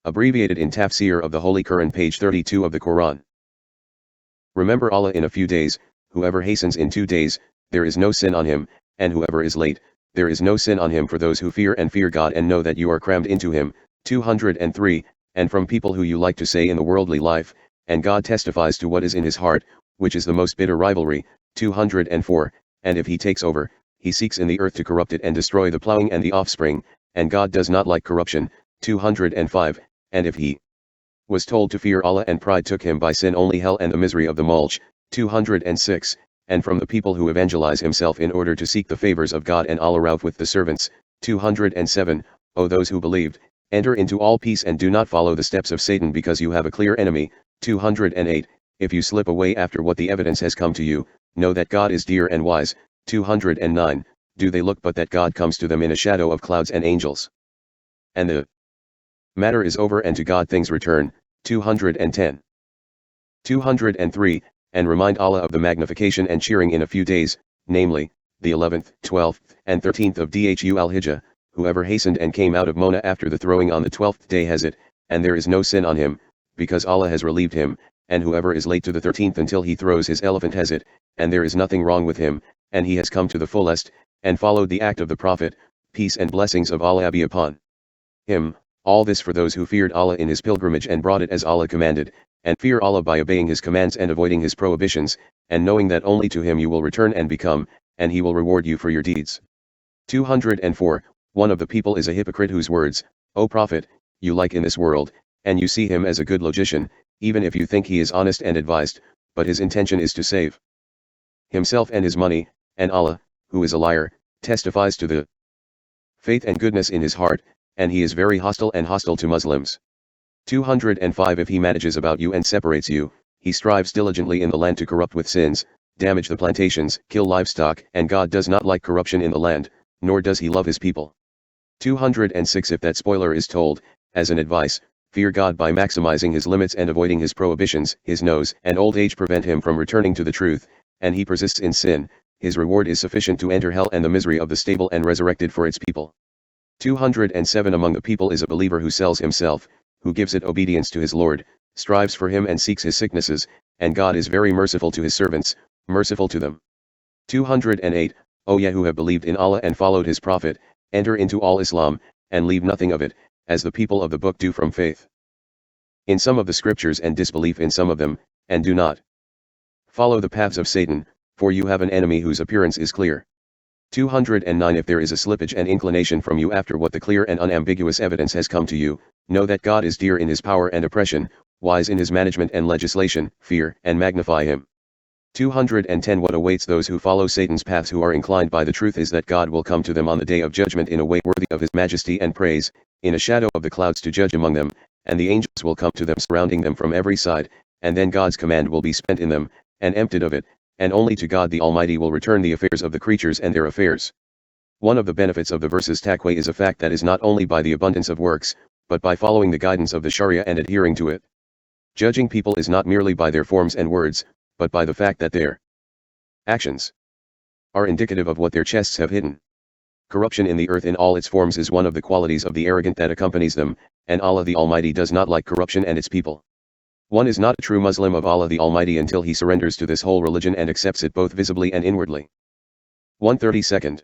Abbreviated in Tafsir of the Holy Quran, page 32 of the Quran. Remember Allah in a few days, whoever hastens in 2 days, there is no sin on him, and whoever is late, there is no sin on him, for those who fear God and know that you are crammed into him. 203, and from people who you like to say in the worldly life, and God testifies to what is in his heart, which is the most bitter rivalry. 204, and if he takes over, he seeks in the earth to corrupt it and destroy the plowing and the offspring, and God does not like corruption. 205, and if he was told to fear Allah and pride took him by sin, only hell and the misery of the mulch. 206, and from the people who evangelize himself in order to seek the favors of God and Allah out with the servants. 207, O those who believed, enter into all peace and do not follow the steps of Satan, because you have a clear enemy. 208, if you slip away after what the evidence has come to you, know that God is dear and wise. 209, do they look but that God comes to them in a shadow of clouds and angels? And the matter is over, and to God things return. 210. 203, and remind Allah of the magnification and cheering in a few days, namely, the 11th, 12th, and 13th of Dhul al-Hijjah. Whoever hastened and came out of Mona after the throwing on the 12th day has it, and there is no sin on him, because Allah has relieved him, and whoever is late to the 13th until he throws his elephant has it, and there is nothing wrong with him, and he has come to the fullest, and followed the act of the Prophet, peace and blessings of Allah be upon him. All this for those who feared Allah in his pilgrimage and brought it as Allah commanded, and fear Allah by obeying his commands and avoiding his prohibitions, and knowing that only to him you will return and become, and he will reward you for your deeds. 204, one of the people is a hypocrite whose words, O Prophet, you like in this world, and you see him as a good logician, even if you think he is honest and advised, but his intention is to save himself and his money, and Allah, who is a liar, testifies to the faith and goodness in his heart, and he is very hostile to Muslims. 205, if he manages about you and separates you, he strives diligently in the land to corrupt with sins, damage the plantations, kill livestock, and God does not like corruption in the land, nor does he love his people. 206, if that spoiler is told, as an advice, fear God by maximizing his limits and avoiding his prohibitions, his nose and old age prevent him from returning to the truth, and he persists in sin, his reward is sufficient to enter hell and the misery of the stable and resurrected for its people. 207, among the people is a believer who sells himself, who gives it obedience to his Lord, strives for him and seeks his sicknesses, and God is very merciful to his servants, merciful to them. 208, O ye who have believed in Allah and followed his Prophet, enter into all Islam, and leave nothing of it, as the people of the book do from faith in some of the scriptures and disbelief in some of them, and do not follow the paths of Satan, for you have an enemy whose appearance is clear. 209, if there is a slippage and inclination from you after what the clear and unambiguous evidence has come to you, know that God is dear in his power and oppression, wise in his management and legislation, fear and magnify him. 210, what awaits those who follow Satan's paths who are inclined by the truth is that God will come to them on the day of judgment in a way worthy of his majesty and praise, in a shadow of the clouds to judge among them, and the angels will come to them surrounding them from every side, and then God's command will be spent in them, and emptied of it, and only to God the Almighty will return the affairs of the creatures and their affairs. One of the benefits of the verses taqwa is a fact that is not only by the abundance of works, but by following the guidance of the Sharia and adhering to it. Judging people is not merely by their forms and words, but by the fact that their actions are indicative of what their chests have hidden. Corruption in the earth in all its forms is one of the qualities of the arrogant that accompanies them, and Allah the Almighty does not like corruption and its people. One is not a true Muslim of Allah the Almighty until he surrenders to this whole religion and accepts it both visibly and inwardly. 132nd.